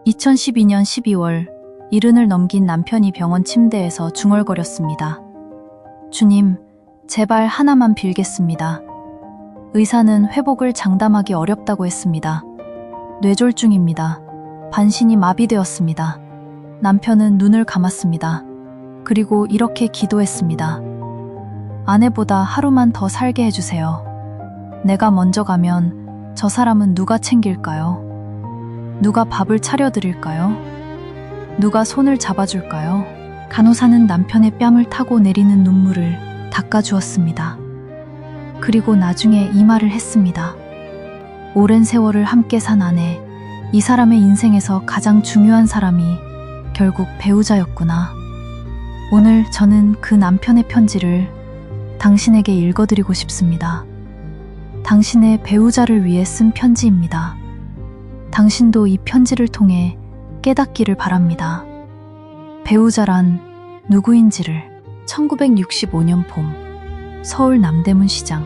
2012년 12월, 이른을 넘긴 남편이 병원 침대에서 중얼거렸습니다. 주님, 제발 하나만 빌겠습니다. 의사는 회복을 장담하기 어렵다고 했습니다. 뇌졸중입니다. 반신이 마비되었습니다. 남편은 눈을 감았습니다. 그리고 이렇게 기도했습니다. 아내보다 하루만 더 살게 해주세요. 내가 먼저 가면 저 사람은 누가 챙길까요? 누가 밥을 차려드릴까요? 누가 손을 잡아줄까요? 간호사는 남편의 뺨을 타고 내리는 눈물을 닦아주었습니다. 그리고 나중에 이 말을 했습니다. 오랜 세월을 함께 산 아내, 이 사람의 인생에서 가장 중요한 사람이 결국 배우자였구나. 오늘 저는 그 남편의 편지를 당신에게 읽어드리고 싶습니다. 당신의 배우자를 위해 쓴 편지입니다. 당신도 이 편지를 통해 깨닫기를 바랍니다. 배우자란 누구인지를. 1965년 봄, 서울 남대문 시장.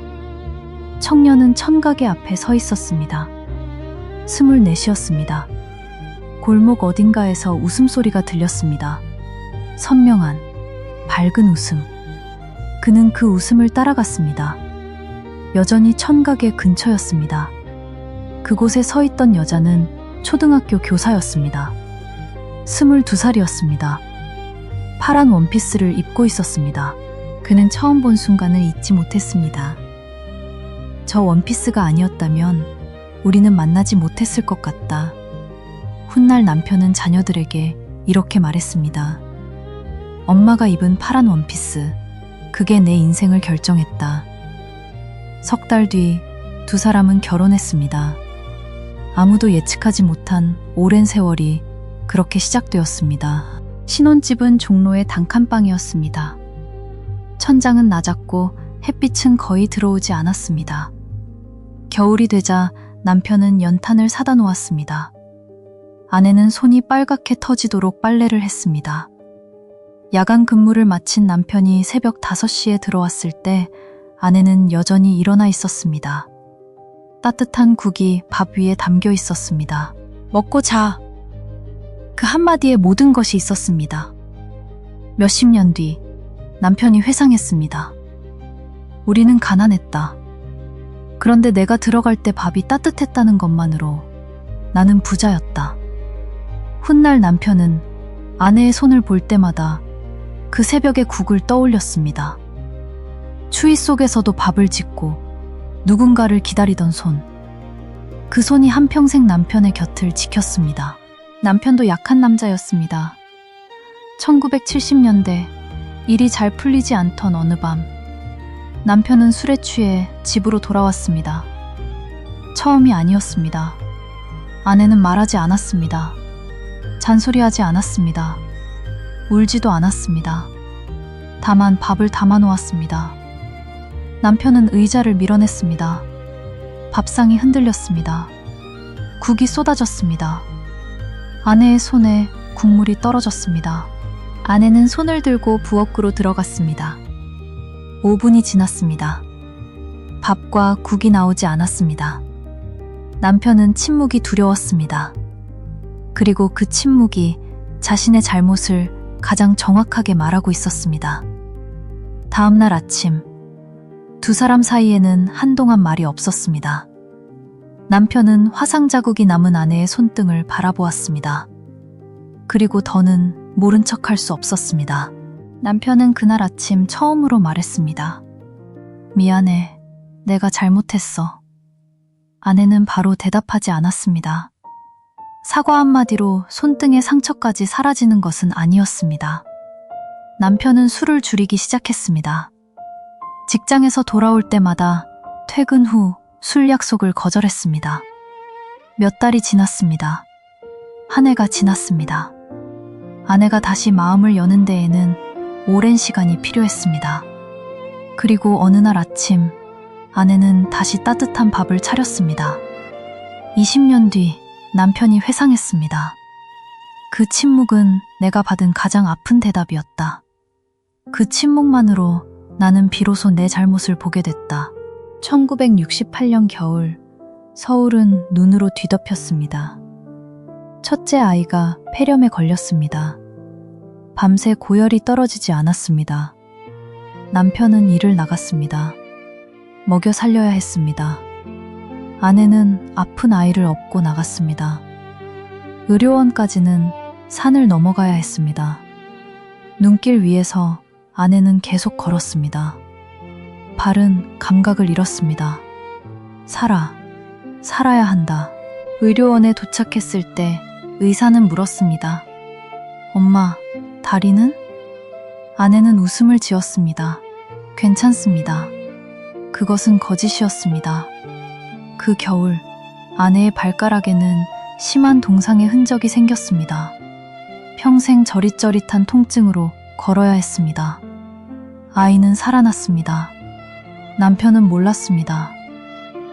청년은 천가게 앞에 서 있었습니다. 24이었습니다. 골목 어딘가에서 웃음소리가 들렸습니다. 선명한, 밝은 웃음. 그는 그 웃음을 따라갔습니다. 여전히 천가게 근처였습니다. 그곳에 서 있던 여자는 초등학교 교사였습니다. 22살이었습니다. 파란 원피스를 입고 있었습니다. 그는 처음 본 순간을 잊지 못했습니다. 저 원피스가 아니었다면 우리는 만나지 못했을 것 같다. 훗날 남편은 자녀들에게 이렇게 말했습니다. 엄마가 입은 파란 원피스, 그게 내 인생을 결정했다. 석 달 뒤 두 사람은 결혼했습니다. 아무도 예측하지 못한 오랜 세월이 그렇게 시작되었습니다. 신혼집은 종로의 단칸방이었습니다. 천장은 낮았고 햇빛은 거의 들어오지 않았습니다. 겨울이 되자 남편은 연탄을 사다 놓았습니다. 아내는 손이 빨갛게 터지도록 빨래를 했습니다. 야간 근무를 마친 남편이 새벽 5시에 들어왔을 때 아내는 여전히 일어나 있었습니다. 따뜻한 국이 밥 위에 담겨 있었습니다. 먹고 자. 그 한마디에 모든 것이 있었습니다. 몇십 년 뒤 남편이 회상했습니다. 우리는 가난했다. 그런데 내가 들어갈 때 밥이 따뜻했다는 것만으로 나는 부자였다. 훗날 남편은 아내의 손을 볼 때마다 그 새벽의 국을 떠올렸습니다. 추위 속에서도 밥을 짓고 누군가를 기다리던 손. 그 손이 한평생 남편의 곁을 지켰습니다. 남편도 약한 남자였습니다. 1970년대 일이 잘 풀리지 않던 어느 밤, 남편은 술에 취해 집으로 돌아왔습니다. 처음이 아니었습니다. 아내는 말하지 않았습니다. 잔소리하지 않았습니다. 울지도 않았습니다. 다만 밥을 담아 놓았습니다. 남편은 의자를 밀어냈습니다. 밥상이 흔들렸습니다. 국이 쏟아졌습니다. 아내의 손에 국물이 떨어졌습니다. 아내는 손을 들고 부엌으로 들어갔습니다. 5분이 지났습니다. 밥과 국이 나오지 않았습니다. 남편은 침묵이 두려웠습니다. 그리고 그 침묵이 자신의 잘못을 가장 정확하게 말하고 있었습니다. 다음 날 아침, 두 사람 사이에는 한동안 말이 없었습니다. 남편은 화상 자국이 남은 아내의 손등을 바라보았습니다. 그리고 더는 모른 척할 수 없었습니다. 남편은 그날 아침 처음으로 말했습니다. 미안해, 내가 잘못했어. 아내는 바로 대답하지 않았습니다. 사과 한마디로 손등의 상처까지 사라지는 것은 아니었습니다. 남편은 술을 줄이기 시작했습니다. 직장에서 돌아올 때마다 퇴근 후 술 약속을 거절했습니다. 몇 달이 지났습니다. 한 해가 지났습니다. 아내가 다시 마음을 여는 데에는 오랜 시간이 필요했습니다. 그리고 어느 날 아침, 아내는 다시 따뜻한 밥을 차렸습니다. 20년 뒤 남편이 회상했습니다. 그 침묵은 내가 받은 가장 아픈 대답이었다. 그 침묵만으로 나는 비로소 내 잘못을 보게 됐다. 1968년 겨울, 서울은 눈으로 뒤덮였습니다. 첫째 아이가 폐렴에 걸렸습니다. 밤새 고열이 떨어지지 않았습니다. 남편은 일을 나갔습니다. 먹여 살려야 했습니다. 아내는 아픈 아이를 업고 나갔습니다. 의료원까지는 산을 넘어가야 했습니다. 눈길 위에서 아내는 계속 걸었습니다. 발은 감각을 잃었습니다. 살아야 한다. 의료원에 도착했을 때 의사는 물었습니다. 엄마, 다리는? 아내는 웃음을 지었습니다. 괜찮습니다. 그것은 거짓이었습니다. 그 겨울, 아내의 발가락에는 심한 동상의 흔적이 생겼습니다. 평생 저릿저릿한 통증으로 걸어야 했습니다. 아이는 살아났습니다. 남편은 몰랐습니다.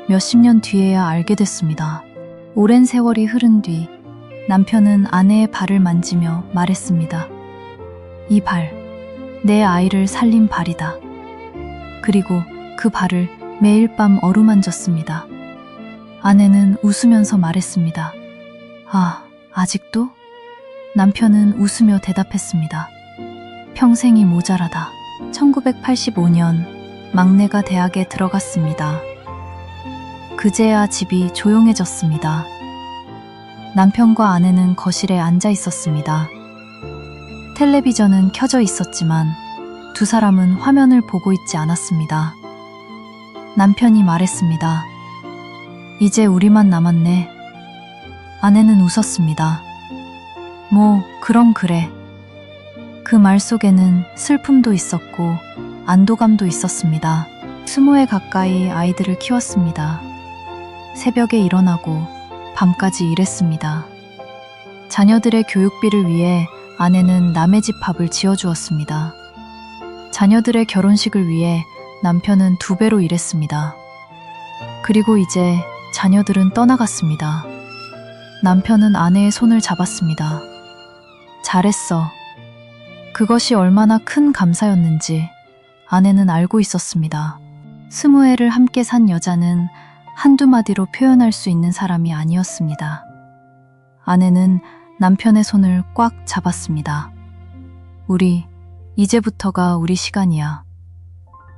몇십 년 뒤에야 알게 됐습니다. 오랜 세월이 흐른 뒤 남편은 아내의 발을 만지며 말했습니다. 이 발, 내 아이를 살린 발이다. 그리고 그 발을 매일 밤 어루만졌습니다. 아내는 웃으면서 말했습니다. 아직도? 남편은 웃으며 대답했습니다. 평생이 모자라다. 1985년 막내가 대학에 들어갔습니다. 그제야 집이 조용해졌습니다. 남편과 아내는 거실에 앉아 있었습니다. 텔레비전은 켜져 있었지만 두 사람은 화면을 보고 있지 않았습니다. 남편이 말했습니다. 이제 우리만 남았네. 아내는 웃었습니다. 그럼 그래. 그 말 속에는 슬픔도 있었고 안도감도 있었습니다. 20회 가까이 아이들을 키웠습니다. 새벽에 일어나고 밤까지 일했습니다. 자녀들의 교육비를 위해 아내는 남의 집 밥을 지어주었습니다. 자녀들의 결혼식을 위해 남편은 2배로 일했습니다. 그리고 이제 자녀들은 떠나갔습니다. 남편은 아내의 손을 잡았습니다. 잘했어. 그것이 얼마나 큰 감사였는지 아내는 알고 있었습니다. 20회를 함께 산 여자는 한두 마디로 표현할 수 있는 사람이 아니었습니다. 아내는 남편의 손을 꽉 잡았습니다. 이제부터가 우리 시간이야.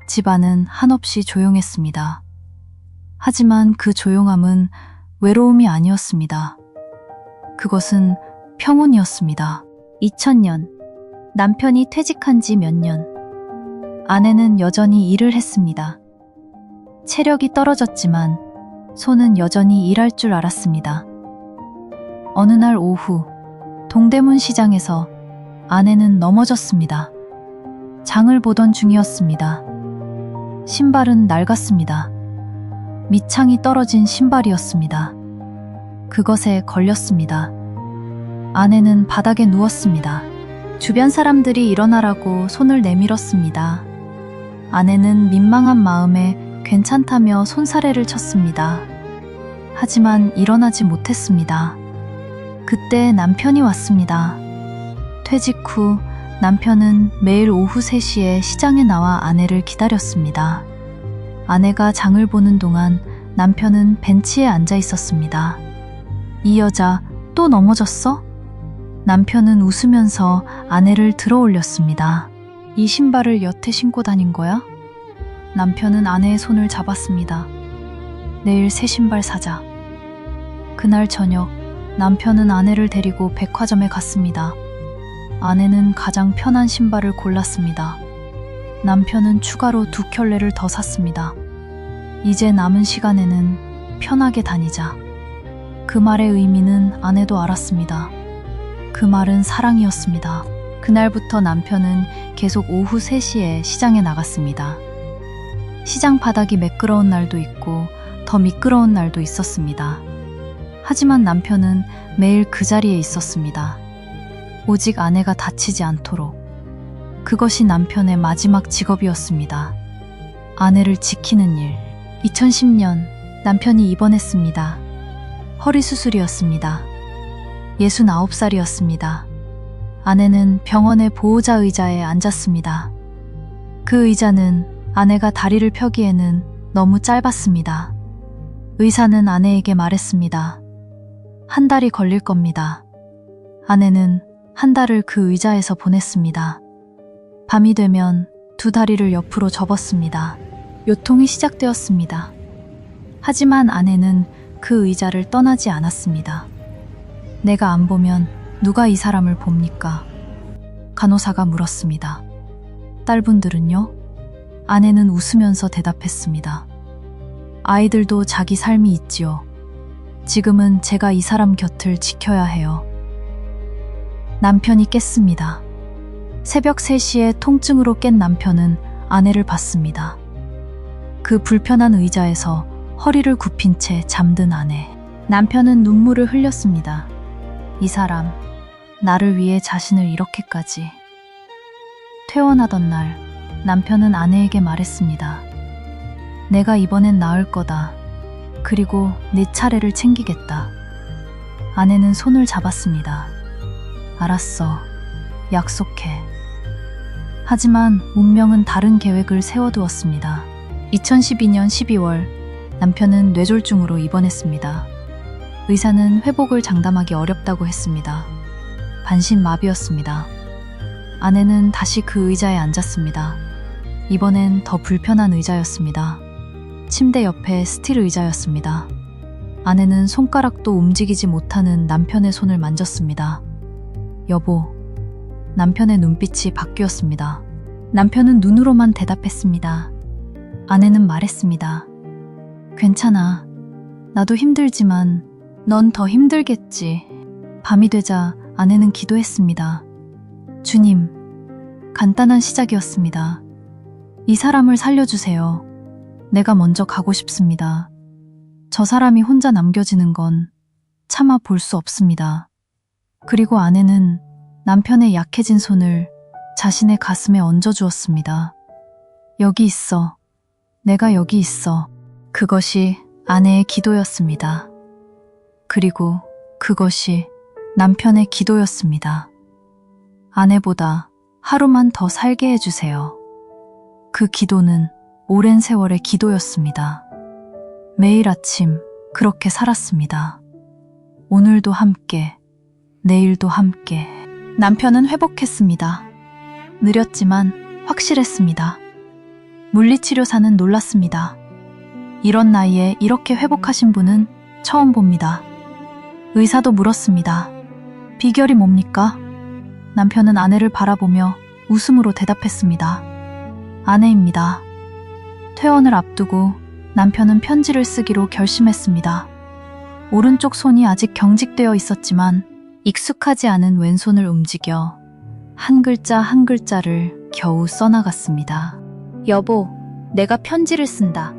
집안은 한없이 조용했습니다. 하지만 그 조용함은 외로움이 아니었습니다. 그것은 평온이었습니다. 2000년, 남편이 퇴직한 지 몇 년. 아내는 여전히 일을 했습니다. 체력이 떨어졌지만 손은 여전히 일할 줄 알았습니다. 어느 날 오후, 동대문 시장에서 아내는 넘어졌습니다. 장을 보던 중이었습니다. 신발은 낡았습니다. 밑창이 떨어진 신발이었습니다. 그것에 걸렸습니다. 아내는 바닥에 누웠습니다. 주변 사람들이 일어나라고 손을 내밀었습니다. 아내는 민망한 마음에 괜찮다며 손사래를 쳤습니다. 하지만 일어나지 못했습니다. 그때 남편이 왔습니다. 퇴직 후 남편은 매일 오후 3시에 시장에 나와 아내를 기다렸습니다. 아내가 장을 보는 동안 남편은 벤치에 앉아 있었습니다. 이 여자 또 넘어졌어? 남편은 웃으면서 아내를 들어 올렸습니다. 이 신발을 여태 신고 다닌 거야? 남편은 아내의 손을 잡았습니다. 내일 새 신발 사자. 그날 저녁, 남편은 아내를 데리고 백화점에 갔습니다. 아내는 가장 편한 신발을 골랐습니다. 남편은 추가로 2켤레를 더 샀습니다. 이제 남은 시간에는 편하게 다니자. 그 말의 의미는 아내도 알았습니다. 그 말은 사랑이었습니다. 그날부터 남편은 계속 오후 3시에 시장에 나갔습니다. 시장 바닥이 매끄러운 날도 있고 더 미끄러운 날도 있었습니다. 하지만 남편은 매일 그 자리에 있었습니다. 오직 아내가 다치지 않도록. 그것이 남편의 마지막 직업이었습니다. 아내를 지키는 일. 2010년 남편이 입원했습니다. 허리 수술이었습니다. 69살이었습니다. 아내는 병원의 보호자 의자에 앉았습니다. 그 의자는 아내가 다리를 펴기에는 너무 짧았습니다. 의사는 아내에게 말했습니다. 한 달이 걸릴 겁니다. 아내는 한 달을 그 의자에서 보냈습니다. 밤이 되면 두 다리를 옆으로 접었습니다. 요통이 시작되었습니다. 하지만 아내는 그 의자를 떠나지 않았습니다. 내가 안 보면 누가 이 사람을 봅니까? 간호사가 물었습니다. 딸분들은요? 아내는 웃으면서 대답했습니다. 아이들도 자기 삶이 있지요. 지금은 제가 이 사람 곁을 지켜야 해요. 남편이 깼습니다. 새벽 3시에 통증으로 깬 남편은 아내를 봤습니다. 그 불편한 의자에서 허리를 굽힌 채 잠든 아내. 남편은 눈물을 흘렸습니다. 이 사람, 나를 위해 자신을 이렇게까지. 퇴원하던 날, 남편은 아내에게 말했습니다. 내가 이번엔 나을 거다. 그리고 내 차례를 챙기겠다. 아내는 손을 잡았습니다. 알았어. 약속해. 하지만 운명은 다른 계획을 세워두었습니다. 2012년 12월, 남편은 뇌졸중으로 입원했습니다. 의사는 회복을 장담하기 어렵다고 했습니다. 반신마비였습니다. 아내는 다시 그 의자에 앉았습니다. 이번엔 더 불편한 의자였습니다. 침대 옆에 스틸 의자였습니다. 아내는 손가락도 움직이지 못하는 남편의 손을 만졌습니다. 여보, 남편의 눈빛이 바뀌었습니다. 남편은 눈으로만 대답했습니다. 아내는 말했습니다. 괜찮아. 나도 힘들지만 넌 더 힘들겠지. 밤이 되자 아내는 기도했습니다. 주님, 간단한 시작이었습니다. 이 사람을 살려주세요. 내가 먼저 가고 싶습니다. 저 사람이 혼자 남겨지는 건 차마 볼 수 없습니다. 그리고 아내는 남편의 약해진 손을 자신의 가슴에 얹어주었습니다. 여기 있어. 내가 여기 있어. 그것이 아내의 기도였습니다. 그리고 그것이 남편의 기도였습니다. 아내보다 하루만 더 살게 해주세요. 그 기도는 오랜 세월의 기도였습니다. 매일 아침 그렇게 살았습니다. 오늘도 함께, 내일도 함께. 남편은 회복했습니다. 느렸지만 확실했습니다. 물리치료사는 놀랐습니다. 이런 나이에 이렇게 회복하신 분은 처음 봅니다. 의사도 물었습니다. 비결이 뭡니까? 남편은 아내를 바라보며 웃음으로 대답했습니다. 아내입니다. 퇴원을 앞두고 남편은 편지를 쓰기로 결심했습니다. 오른쪽 손이 아직 경직되어 있었지만 익숙하지 않은 왼손을 움직여 한 글자 한 글자를 겨우 써나갔습니다. 여보, 내가 편지를 쓴다.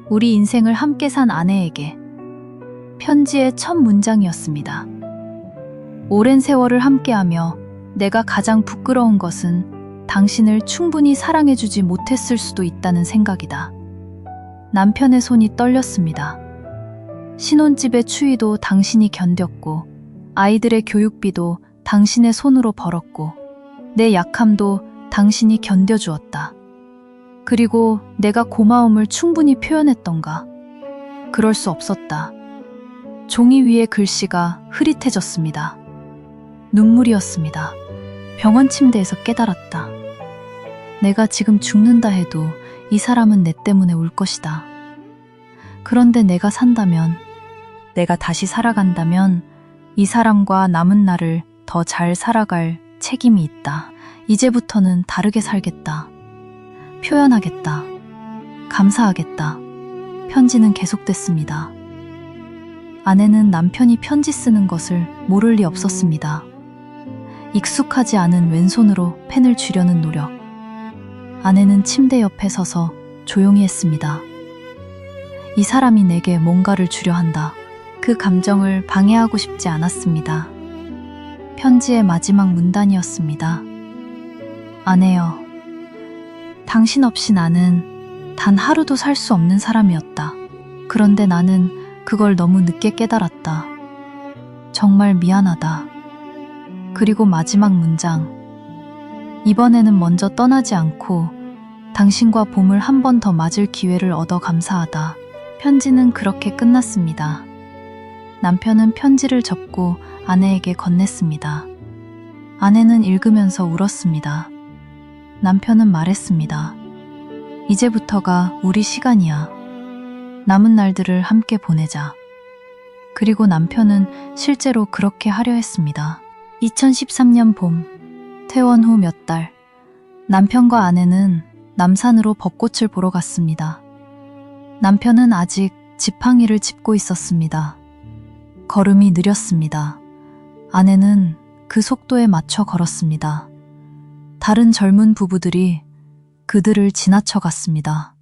우리 인생을 함께 산 아내에게. 편지의 첫 문장이었습니다. 오랜 세월을 함께하며 내가 가장 부끄러운 것은 당신을 충분히 사랑해주지 못했을 수도 있다는 생각이다. 남편의 손이 떨렸습니다. 신혼집의 추위도 당신이 견뎠고 아이들의 교육비도 당신의 손으로 벌었고 내 약함도 당신이 견뎌주었다. 그리고 내가 고마움을 충분히 표현했던가? 그럴 수 없었다. 종이 위의 글씨가 흐릿해졌습니다. 눈물이었습니다. 병원 침대에서 깨달았다. 내가 지금 죽는다 해도 이 사람은 내 때문에 울 것이다. 그런데 내가 산다면, 내가 다시 살아간다면 이 사람과 남은 날을 더 잘 살아갈 책임이 있다. 이제부터는 다르게 살겠다. 표현하겠다. 감사하겠다. 편지는 계속됐습니다. 아내는 남편이 편지 쓰는 것을 모를 리 없었습니다. 익숙하지 않은 왼손으로 펜을 쥐려는 노력. 아내는 침대 옆에 서서 조용히 했습니다. 이 사람이 내게 뭔가를 주려 한다. 그 감정을 방해하고 싶지 않았습니다. 편지의 마지막 문단이었습니다. 아내여, 당신 없이 나는 단 하루도 살 수 없는 사람이었다. 그런데 나는 그걸 너무 늦게 깨달았다. 정말 미안하다. 그리고 마지막 문장. 이번에는 먼저 떠나지 않고 당신과 봄을 한 번 더 맞을 기회를 얻어 감사하다. 편지는 그렇게 끝났습니다. 남편은 편지를 접고 아내에게 건넸습니다. 아내는 읽으면서 울었습니다. 남편은 말했습니다. 이제부터가 우리 시간이야. 남은 날들을 함께 보내자. 그리고 남편은 실제로 그렇게 하려 했습니다. 2013년 봄, 퇴원 후 몇 달, 남편과 아내는 남산으로 벚꽃을 보러 갔습니다. 남편은 아직 지팡이를 짚고 있었습니다. 걸음이 느렸습니다. 아내는 그 속도에 맞춰 걸었습니다. 다른 젊은 부부들이 그들을 지나쳐 갔습니다.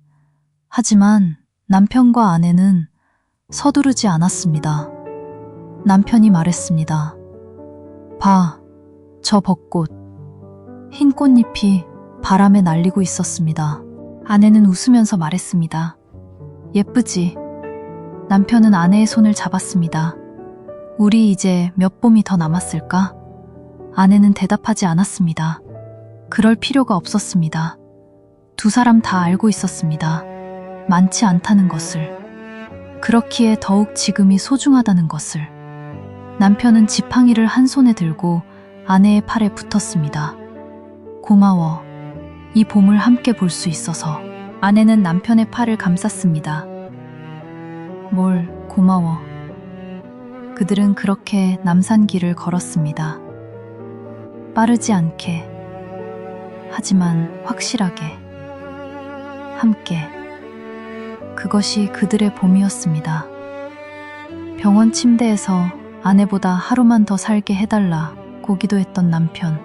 하지만 남편과 아내는 서두르지 않았습니다. 남편이 말했습니다. 봐, 저 벚꽃. 흰 꽃잎이 바람에 날리고 있었습니다. 아내는 웃으면서 말했습니다. 예쁘지? 남편은 아내의 손을 잡았습니다. 우리 이제 몇 봄이 더 남았을까? 아내는 대답하지 않았습니다. 그럴 필요가 없었습니다. 두 사람 다 알고 있었습니다. 많지 않다는 것을. 그렇기에 더욱 지금이 소중하다는 것을. 남편은 지팡이를 한 손에 들고 아내의 팔에 붙었습니다. 고마워. 이 봄을 함께 볼 수 있어서. 아내는 남편의 팔을 감쌌습니다. 뭘 고마워. 그들은 그렇게 남산길을 걸었습니다. 빠르지 않게, 하지만 확실하게, 함께. 그것이 그들의 봄이었습니다. 병원 침대에서 아내보다 하루만 더 살게 해달라고 기도했던 남편.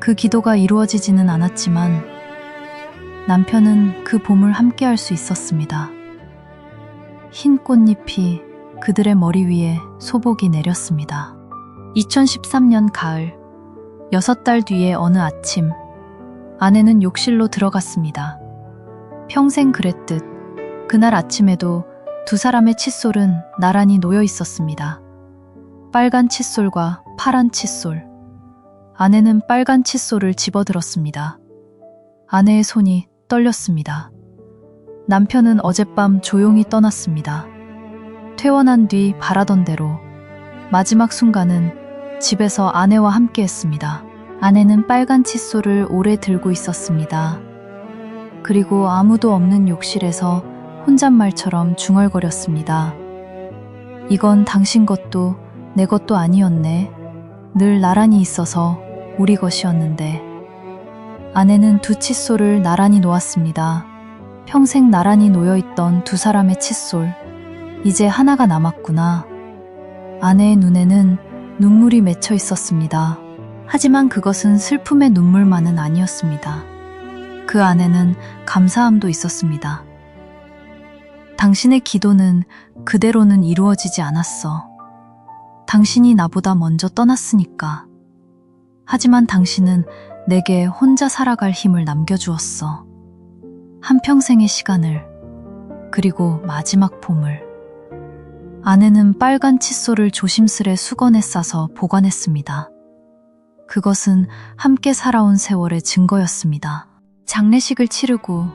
그 기도가 이루어지지는 않았지만 남편은 그 봄을 함께 할 수 있었습니다. 흰 꽃잎이 그들의 머리 위에 소복이 내렸습니다. 2013년 가을, 6달 뒤에 어느 아침, 아내는 욕실로 들어갔습니다. 평생 그랬듯 그날 아침에도 두 사람의 칫솔은 나란히 놓여 있었습니다. 빨간 칫솔과 파란 칫솔. 아내는 빨간 칫솔을 집어들었습니다. 아내의 손이 떨렸습니다. 남편은 어젯밤 조용히 떠났습니다. 퇴원한 뒤 바라던 대로 마지막 순간은 집에서 아내와 함께 했습니다. 아내는 빨간 칫솔을 오래 들고 있었습니다. 그리고 아무도 없는 욕실에서 혼잣말처럼 중얼거렸습니다. 이건 당신 것도 내 것도 아니었네. 늘 나란히 있어서 우리 것이었는데. 아내는 두 칫솔을 나란히 놓았습니다. 평생 나란히 놓여있던 두 사람의 칫솔. 이제 하나가 남았구나. 아내의 눈에는 눈물이 맺혀 있었습니다. 하지만 그것은 슬픔의 눈물만은 아니었습니다. 그 안에는 감사함도 있었습니다. 당신의 기도는 그대로는 이루어지지 않았어. 당신이 나보다 먼저 떠났으니까. 하지만 당신은 내게 혼자 살아갈 힘을 남겨주었어. 한평생의 시간을, 그리고 마지막 봄을. 아내는 빨간 칫솔을 조심스레 수건에 싸서 보관했습니다. 그것은 함께 살아온 세월의 증거였습니다. 장례식을 치르고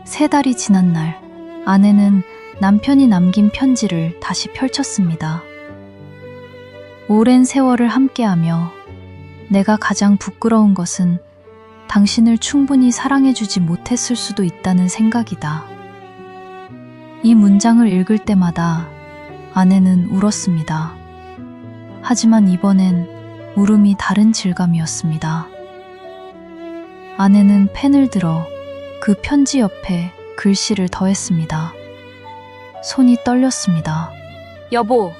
3달이 지난 날, 아내는 남편이 남긴 편지를 다시 펼쳤습니다. 오랜 세월을 함께하며 내가 가장 부끄러운 것은 당신을 충분히 사랑해주지 못했을 수도 있다는 생각이다. 이 문장을 읽을 때마다 아내는 울었습니다. 하지만 이번엔 울음이 다른 질감이었습니다. 아내는 펜을 들어 그 편지 옆에 글씨를 더했습니다. 손이 떨렸습니다. 여보,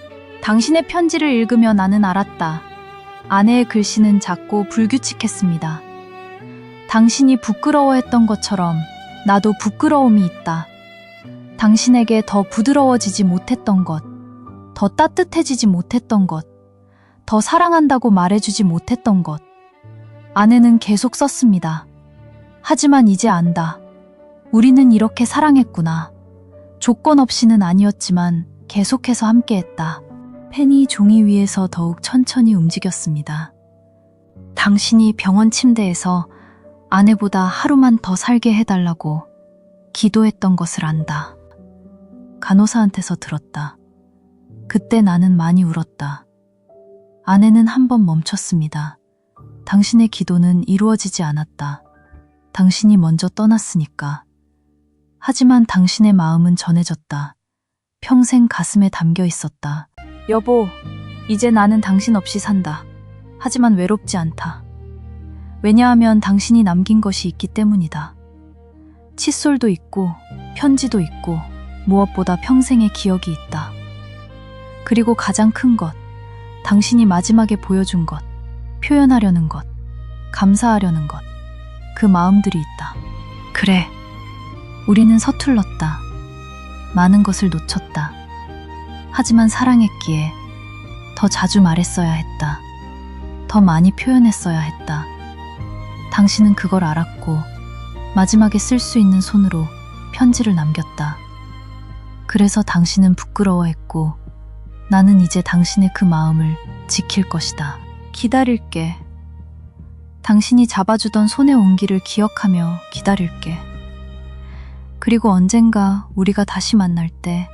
당신의 편지를 읽으며 나는 알았다. 아내의 글씨는 작고 불규칙했습니다. 당신이 부끄러워했던 것처럼 나도 부끄러움이 있다. 당신에게 더 부드러워지지 못했던 것, 더 따뜻해지지 못했던 것, 더 사랑한다고 말해주지 못했던 것. 아내는 계속 썼습니다. 하지만 이제 안다. 우리는 이렇게 사랑했구나. 조건 없이는 아니었지만 계속해서 함께했다. 펜이 종이 위에서 더욱 천천히 움직였습니다. 당신이 병원 침대에서 아내보다 하루만 더 살게 해달라고 기도했던 것을 안다. 간호사한테서 들었다. 그때 나는 많이 울었다. 아내는 한 번 멈췄습니다. 당신의 기도는 이루어지지 않았다. 당신이 먼저 떠났으니까. 하지만 당신의 마음은 전해졌다. 평생 가슴에 담겨 있었다. 여보, 이제 나는 당신 없이 산다. 하지만 외롭지 않다. 왜냐하면 당신이 남긴 것이 있기 때문이다. 칫솔도 있고 편지도 있고 무엇보다 평생의 기억이 있다. 그리고 가장 큰 것, 당신이 마지막에 보여준 것, 표현하려는 것, 감사하려는 것, 그 마음들이 있다. 그래, 우리는 서툴렀다. 많은 것을 놓쳤다. 하지만 사랑했기에 더 자주 말했어야 했다. 더 많이 표현했어야 했다. 당신은 그걸 알았고 마지막에 쓸 수 있는 손으로 편지를 남겼다. 그래서 당신은 부끄러워했고 나는 이제 당신의 그 마음을 지킬 것이다. 기다릴게. 당신이 잡아주던 손의 온기를 기억하며 기다릴게. 그리고 언젠가 우리가 다시 만날 때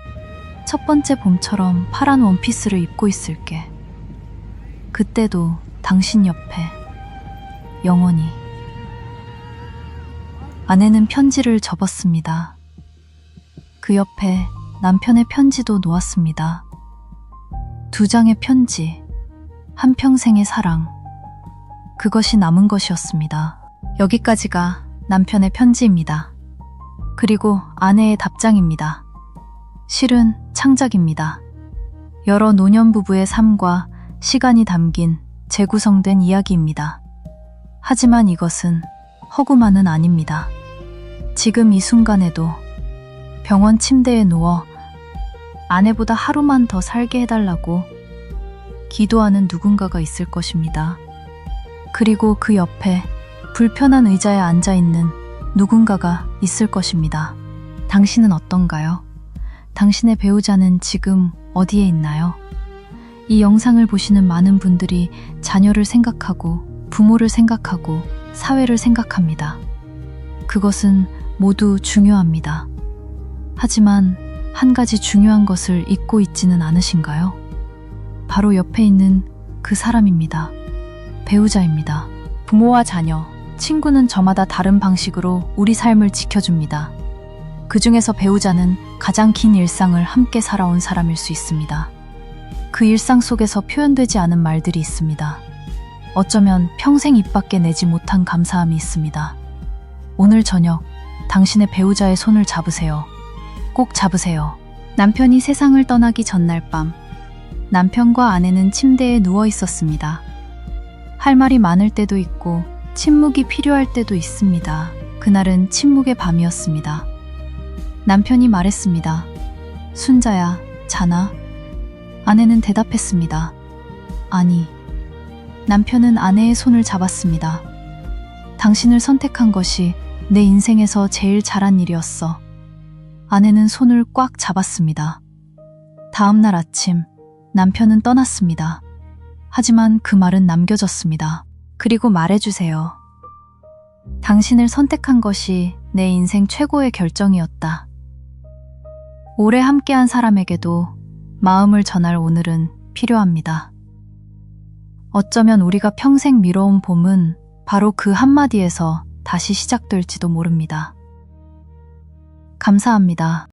첫 번째 봄처럼 파란 원피스를 입고 있을게. 그때도 당신 옆에 영원히. 아내는 편지를 접었습니다. 그 옆에 남편의 편지도 놓았습니다. 2장의 편지, 한평생의 사랑. 그것이 남은 것이었습니다. 여기까지가 남편의 편지입니다. 그리고 아내의 답장입니다. 실은 창작입니다. 여러 노년부부의 삶과 시간이 담긴 재구성된 이야기입니다. 하지만 이것은 허구만은 아닙니다. 지금 이 순간에도 병원 침대에 누워 아내보다 하루만 더 살게 해달라고 기도하는 누군가가 있을 것입니다. 그리고 그 옆에 불편한 의자에 앉아있는 누군가가 있을 것입니다. 당신은 어떤가요? 당신의 배우자는 지금 어디에 있나요? 이 영상을 보시는 많은 분들이 자녀를 생각하고 부모를 생각하고 사회를 생각합니다. 그것은 모두 중요합니다. 하지만 한 가지 중요한 것을 잊고 있지는 않으신가요? 바로 옆에 있는 그 사람입니다. 배우자입니다. 부모와 자녀, 친구는 저마다 다른 방식으로 우리 삶을 지켜줍니다. 그 중에서 배우자는 가장 긴 일상을 함께 살아온 사람일 수 있습니다. 그 일상 속에서 표현되지 않은 말들이 있습니다. 어쩌면 평생 입 밖에 내지 못한 감사함이 있습니다. 오늘 저녁 당신의 배우자의 손을 잡으세요. 꼭 잡으세요. 남편이 세상을 떠나기 전날 밤, 남편과 아내는 침대에 누워 있었습니다. 할 말이 많을 때도 있고 침묵이 필요할 때도 있습니다. 그날은 침묵의 밤이었습니다. 남편이 말했습니다. 순자야, 자나? 아내는 대답했습니다. 아니. 남편은 아내의 손을 잡았습니다. 당신을 선택한 것이 내 인생에서 제일 잘한 일이었어. 아내는 손을 꽉 잡았습니다. 다음 날 아침, 남편은 떠났습니다. 하지만 그 말은 남겨졌습니다. 그리고 말해주세요. 당신을 선택한 것이 내 인생 최고의 결정이었다. 오래 함께한 사람에게도 마음을 전할 오늘은 필요합니다. 어쩌면 우리가 평생 미뤄온 봄은 바로 그 한마디에서 다시 시작될지도 모릅니다. 감사합니다.